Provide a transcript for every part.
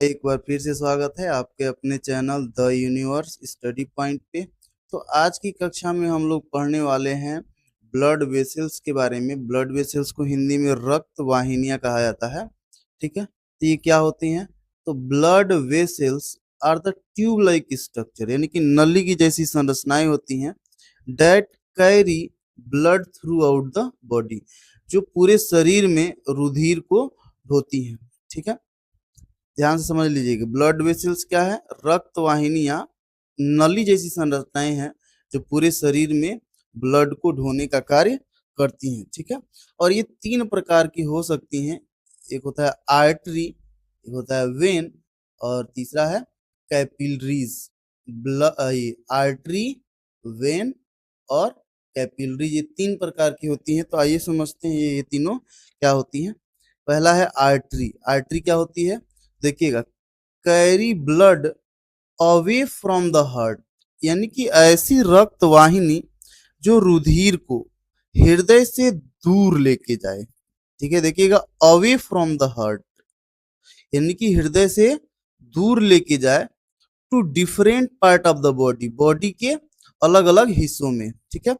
एक बार फिर से स्वागत है आपके अपने channel the universe study point पे। तो आज की कक्षा में हम लोग पढ़ने वाले हैं ब्लड वेसल्स के बारे में। ब्लड वेसल्स को हिंदी में रक्त वाहिनियां कहा जाता है। ठीक है, तो ये क्या होती हैं? तो blood vessels are the tube like structure, यानी कि नली की जैसी संरचनाएं होती हैं, that carry blood throughout the body, जो पूरे शरीर में रुधिर को ढोती हैं। ठीक है, ध्यान से समझ लीजिएगा। ब्लड वेसल्स क्या है? रक्त वाहिनियां नली जैसी संरचनाएं हैं जो पूरे शरीर में ब्लड को ढोने का कार्य करती हैं। ठीक है, और ये तीन प्रकार की हो सकती हैं। एक होता है आर्टरी, एक होता है वेन, और तीसरा है कैपिलरीज। आर्टरी, वेन और कैपिलरी, ये तीन प्रकार की होती हैं। तो आइए समझते हैं ये तीनों क्या होती हैं। पहला है आर्टरी। आर्टरी क्या होती है? देखिएगा, carry blood away from the heart, यानी कि ऐसी रक्त वाहिनी जो रुधिर को हृदय से दूर लेके जाए। ठीक है, देखिएगा, अवे फ्रॉम द हार्ट यानी कि हृदय से दूर लेके जाए to different part of the body, body के अलग अलग हिस्सों में। ठीक है,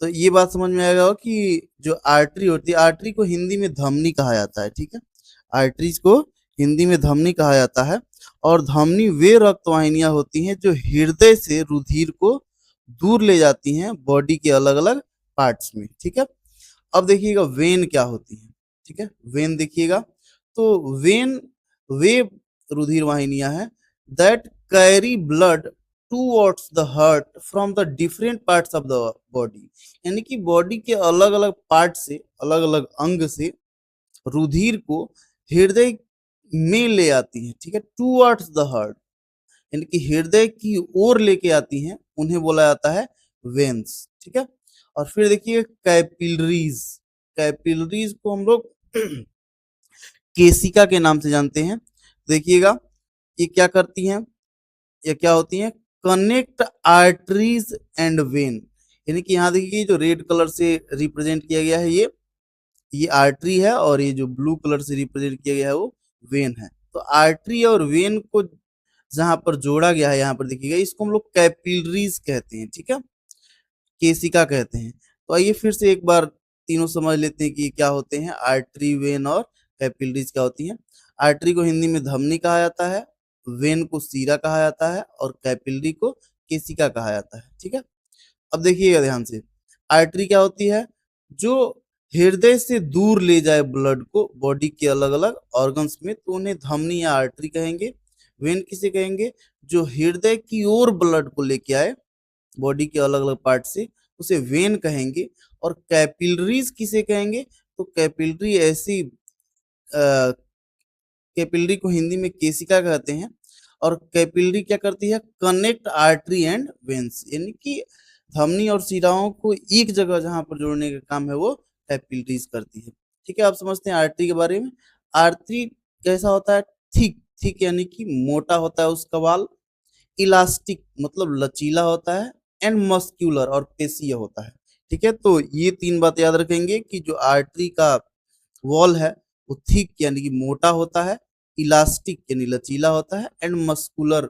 तो ये बात समझ में आएगा कि जो आर्टरी होती है, आर्टरी को हिंदी में धमनी कहा जाता है। ठीक है, आर्टरीज को हिंदी में धमनी कहा जाता है, और धमनी वे रक्त वाहिनियां होती हैं जो हृदय से रुधिर को दूर ले जाती हैं बॉडी के अलग अलग पार्ट्स में। ठीक है, अब देखिएगा वेन क्या होती है। ठीक है, वेन देखिएगा, तो वेन वे रुधिर वाहिनियां हैं that carry blood towards the heart from the different parts of the body, यानी कि बॉडी के अलग अलग पार्ट से, अलग अलग अंग से रुधिर को हृदय में ले आती हैं। ठीक है, टूवर्ड्स द हार्ट यानी कि हृदय की ओर लेके आती हैं, उन्हें बोला जाता है वेन्स। ठीक है, और फिर देखिए कैपिलरीज। कैपिलरीज को हम लोग केसिका के नाम से जानते हैं। देखिएगा, ये क्या करती हैं, ये क्या होती हैं? कनेक्ट आर्टरीज एंड वेन, यानी कि यहाँ देखिए जो रेड कलर से रिप्रेजेंट किया गया है, ये आर्टरी है, और ये जो ब्लू कलर से रिप्रेजेंट किया गया है वो वेन है। तो आर्टरी और वेन को जहां पर जोड़ा गया है, यहाँ पर देखिएगा, इसको हम लोग कैपिलरीज कहते हैं। ठीक है, केसिका कहते हैं। तो आइए फिर से एक बार तीनों समझ लेते हैं कि क्या होते हैं। आर्टरी, वेन और कैपिलरीज क्या होती हैं। आर्टरी को हिंदी में धमनी कहा जाता है, वेन को सीरा कहा जाता है, और कैपिलरी को केसिका कहा जाता है। ठीक है, अब देखिएगा ध्यान से, आर्टरी क्या होती है? जो हृदय से दूर ले जाए ब्लड को बॉडी के अलग अलग ऑर्गन्स में, तो उन्हें धमनी या आर्टरी कहेंगे। वेन किसे कहेंगे? जो हृदय की ओर ब्लड को लेके आए बॉडी के अलग अलग पार्ट से, उसे वेन कहेंगे। और कैपिलरीज किसे कहेंगे? तो कैपिलरी ऐसी, कैपिलरी को हिंदी में केसिका कहते हैं, और कैपिलरी क्या करती है? कनेक्ट आर्टरी एंड वेन्स, यानी कि धमनी और शिराओं को एक जगह जहां पर जोड़ने का काम है वो कैपिलरीज करती है। ठीक है, आप समझते हैं आर्टरी के बारे में। आर्टरी कैसा होता है? थिक, थिक यानी कि मोटा होता है उसका वाल, इलास्टिक मतलब लचीला होता है, एंड मस्क्यूलर और पेशीय होता है। ठीक है, तो ये तीन बात याद रखेंगे कि जो आर्टरी का वॉल है वो थिक यानी कि मोटा होता है, इलास्टिक यानी लचीला होता है, एंड मस्कुलर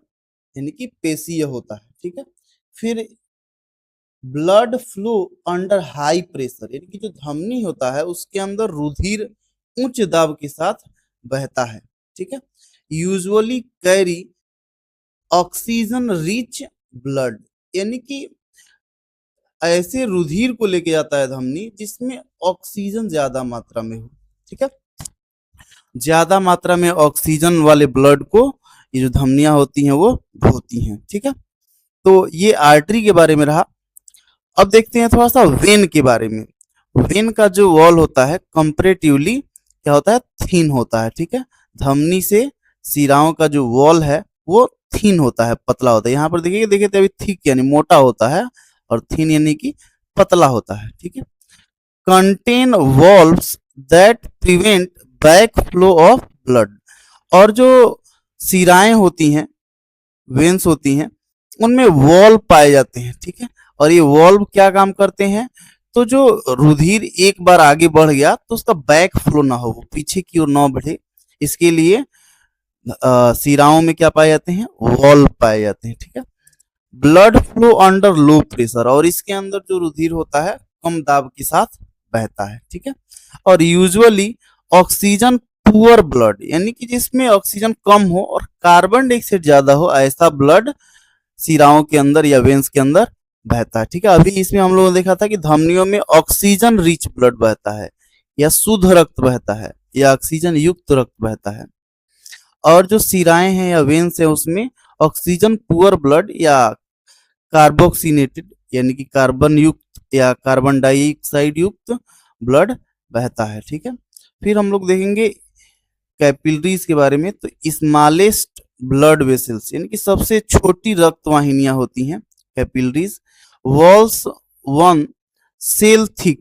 यानी कि पेशीय होता है। ठीक है, फिर blood flow under high pressure, यानी कि जो धमनी होता है उसके अंदर रुधिर उच्च दाब के साथ बहता है। ठीक है, usually carry oxygen rich blood, यानी कि ऐसे रुधिर को लेके जाता है धमनी जिसमें ऑक्सीजन ज्यादा मात्रा में हो। ठीक है, ज्यादा मात्रा में ऑक्सीजन वाले ब्लड को ये जो धमनियां होती हैं वो ढोती हैं। ठीक है, तो ये आर्टरी के बारे में रहा। अब देखते हैं थोड़ा सा वेन के बारे में। वेन का जो वॉल होता है कंपैरेटिवली क्या होता है? थीन होता है। ठीक है, धमनी से शिराओं का जो वॉल है वो थीन होता है, पतला होता है। यहाँ पर देखिए, देखिए तो अभी थिक यानी मोटा होता है, और थीन यानी कि पतला होता है। ठीक है, contain valves that prevent back flow of blood, और जो शिराएं होती हैं, वेन्स होती हैं, उनमें वॉल्व पाए जाते हैं। ठीक है, और ये वॉल्व क्या काम करते हैं? तो जो रुधिर एक बार आगे बढ़ गया तो उसका बैक फ्लो ना हो, वो पीछे की ओर ना बढ़े, इसके लिए शिराओं में क्या पाए जाते हैं, वॉल पाए जाते हैं, ठीक है। Blood flow under low pressure, और इसके अंदर जो रुधिर होता है कम दाब के साथ बहता है, ठीक है। और यूजुअली ऑक्सीजन पुअर ब्लड, यानी कि जिसमें ऑक्सीजन कम हो और कार्बन डाइऑक्साइड ज्यादा हो, ऐसा ब्लड शिराओं के अंदर या वेन्स के अंदर बहता है, ठीक है। अभी इसमें हम लोगों ने देखा था कि धमनियों में ऑक्सीजन रिच ब्लड बहता है, या शुद्ध रक्त बहता है, या ऑक्सीजन युक्त रक्त बहता है। और जो शिराएं हैं या वेन्स है उसमें ऑक्सीजन पुअर ब्लड या कार्बोक्सिनेटेड, यानी कि कार्बन युक्त या कार्बन डाइऑक्साइड युक्त ब्लड बहता है, ठीक है। फिर हम लोग देखेंगे कैपिलरीज के बारे में। तो स्मॉलेस्ट ब्लड वेसल्स, यानी कि सबसे छोटी रक्त वाहिनियां होती हैं capillaries. Walls one cell thick,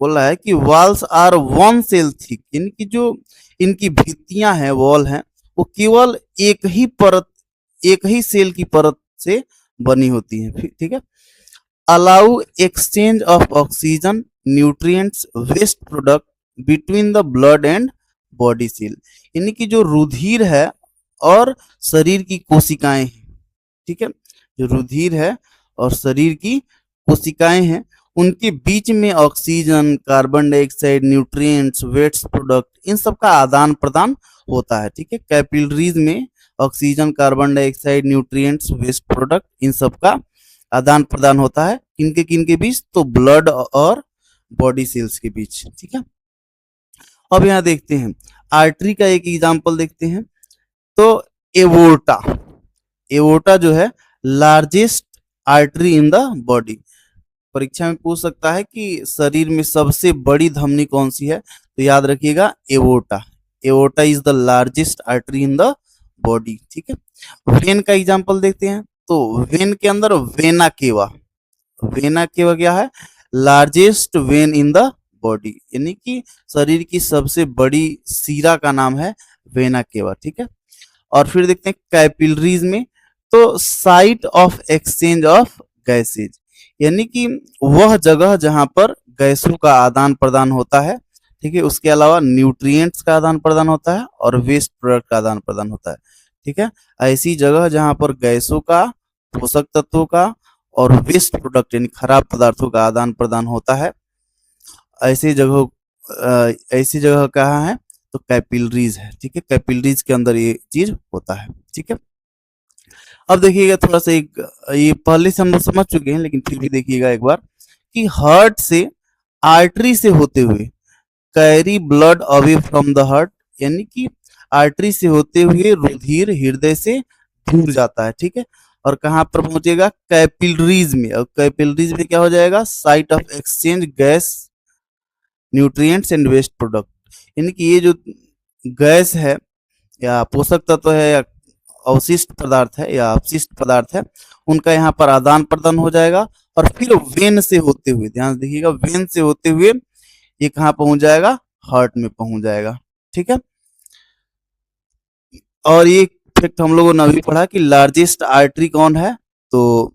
बोला है कि walls are one cell thick, यानी कि जो इनकी भित्तियां हैं, वॉल हैं, वो केवल एक ही सेल की परत से बनी होती है, ठीक है। Allow exchange of oxygen, nutrients, waste product between the blood and body cell, यानी कि जो रुधिर है और शरीर की कोशिकाएं हैं, ठीक है। जो रुधिर है और शरीर की कोशिकाएं हैं, उनके बीच में oxygen, carbon dioxide, nutrients, waste product, इन सब का आदान प्रदान होता है, ठीक है। कैपिलरीज में oxygen, carbon dioxide, nutrients, waste product, इन सब का आदान प्रदान होता है। किनके बीच, तो ब्लड और बॉडी सेल्स के बीच, ठीक है। अब यहाँ देखते हैं आर्टरी का एक एग्जांपल देखते हैं। तो एवोर्टा, एवोर्टा जो है largest artery in the body. परीक्षा में पूछ सकता है कि शरीर में सबसे बड़ी धमनी कौन सी है, तो याद रखिएगा aorta. Aorta is the largest artery in the body, ठीक है। वेन का एग्जांपल देखते हैं। तो वेन के अंदर वेना केवा, वेना केवा क्या है, largest when in the body, यानी कि शरीर की सबसे बड़ी सीरा का नाम है वेना केवा, ठीक है। और फिर देखते हैं कैपिलरीज में। तो site of exchange of gases, यानी कि वह जगह जहां पर गैसों का आदान प्रदान होता है, ठीक है। उसके अलावा न्यूट्रिएंट्स का आदान प्रदान होता है और वेस्ट प्रोडक्ट का आदान प्रदान होता है, ठीक है। ऐसी जगह जहां पर गैसों का, पोषक तत्वों का और वेस्ट प्रोडक्ट यानी खराब पदार्थों का आदान प्रदान होता है, ऐसी जगह कहाँ है, तो कैपिलरीज है, ठीक है। कैपिलरीज के अंदर ये चीज होता है, ठीक है। अब देखिएगा थोड़ा सा ये पहले से हम लोग समझ चुके हैं, लेकिन फिर भी देखिएगा एक बार कि हार्ट से, आर्टरी से होते हुए carry blood away from the heart, यानी कि आर्टरी से होते हुए रुधिर हृदय से दूर जाता है, ठीक है। और कहाँ पर पहुंचेगा, कैपिलरीज में। और कैपिलरीज में क्या हो जाएगा, site of exchange gas, nutrients and waste product, यानी कि ये जो गैस है या पोषक तत्व है या अवशिष्ट पदार्थ है या अपशिष्ट पदार्थ है, उनका यहाँ पर आदान प्रदान हो जाएगा। और फिर वेन से होते हुए, ध्यान देखिएगा, वेन से होते हुए ये कहाँ पहुंच जाएगा, हार्ट में पहुंच जाएगा, ठीक है। और ये फैक्ट हम लोगों ने अभी पढ़ा कि लार्जेस्ट आर्टरी कौन है, तो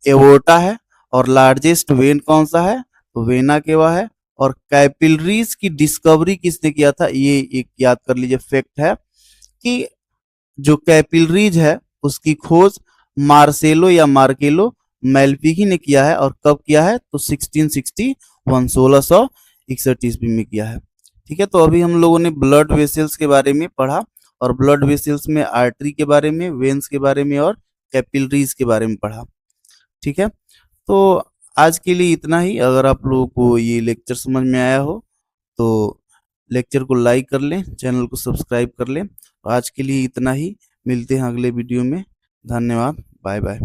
एवोर्टा है। और लार्जेस्ट वेन कौन सा है, तो वेना केवा है। और कैपिलरीज की डिस्कवरी किसने किया था, ये एक याद कर लीजिए फैक्ट है कि जो कैपिलरीज है उसकी खोज मार्सेलो या मार्केलो मेल्पिकी ने किया है। और कब किया है, तो 1661, 1661 ईस्वी में किया है, ठीक है। तो अभी हम लोगों ने ब्लड वेसल्स के बारे में पढ़ा, और ब्लड वेसल्स में आर्टरी के बारे में, वेन्स के बारे में और कैपिलरीज के बारे में पढ़ा, ठीक है। तो आज के लिए इतना ही। अगर आप लोगों को ये लेक्चर समझ में आया हो तो लेक्चर को लाइक कर लें, चैनल को सब्सक्राइब कर लें। आज के लिए इतना ही, मिलते हैं अगले वीडियो में। धन्यवाद, बाय बाय।